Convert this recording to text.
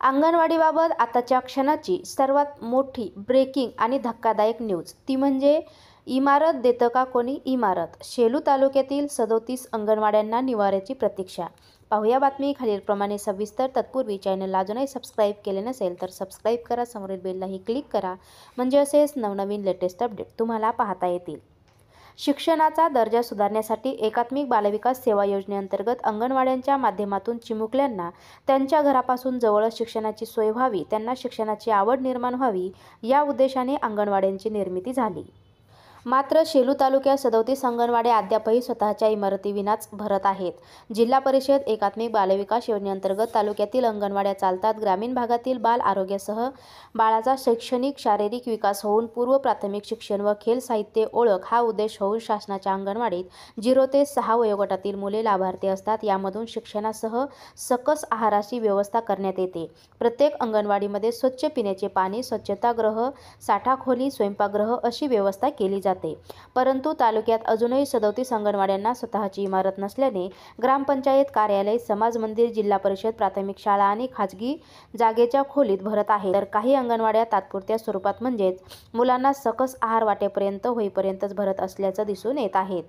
अंगणवाडीबाबत आताच्या क्षणाची सर्वात मोठी ब्रेकिंग आणि धक्कादायक न्यूज ती म्हणजे इमारत देतं का कोणी इमारत. शेलू तालुक्यातील 37 अंगणवाड्यांना निवाऱ्याची प्रतीक्षा. पाहूया बातमी खालीलप्रमाणे सविस्तर. तत्पूर्वी चॅनलला अजूनही सबस्क्राईब केले नसेल तर सबस्क्राईब करा, समोरील बेललाही क्लिक करा म्हणजे असेच नवनवीन लेटेस्ट अपडेट तुम्हाला पाहता येतील. शिक्षणाचा दर्जा सुधारण्यासाठी एकात्मिक बालविकास सेवा योजनेअंतर्गत अंगणवाड्यांच्या माध्यमातून चिमुकल्यांना त्यांच्या घरापासून जवळच शिक्षणाची सोय व्हावी, त्यांना शिक्षणाची आवड निर्माण व्हावी या उद्देशाने अंगणवाड्यांची निर्मिती झाली. मात्र शेलू तालुक्यात 37 अंगणवाड्या अद्यापही स्वतःच्या इमारतीविनाच भरत आहेत. जिल्हा परिषद एकात्मिक बालविकास योजनेअंतर्गत तालुक्यातील अंगणवाड्या चालतात. ग्रामीण भागातील बाल आरोग्यासह बाळाचा शैक्षणिक शारीरिक विकास होऊन पूर्व प्राथमिक शिक्षण व खेळ साहित्य ओळख हा उद्देश होऊन शासनाच्या अंगणवाडीत 0 ते 6 वयोगटातील मुले लाभार्थी असतात. यामधून शिक्षणासह सकस आहाराची व्यवस्था करण्यात येते. प्रत्येक अंगणवाडीमध्ये स्वच्छ पिण्याचे पाणी, स्वच्छतागृह, साठाखोली, स्वयंपाकगृह अशी व्यवस्था केली जाते. परंतु तालुक्यात अजूनही 37 अंगणवाड्यांना स्वतःची इमारत नसल्याने ग्रामपंचायत कार्यालय, समाज मंदिर, जिल्हा परिषद प्राथमिक शाळा आणि खाजगी जागेच्या खोलीत भरत आहेत. तर काही अंगणवाड्या तात्पुरत्या स्वरूपात म्हणजेच मुलांना सकस आहार वाटेपर्यंत होईपर्यंतच भरत असल्याचं दिसून येत आहेत.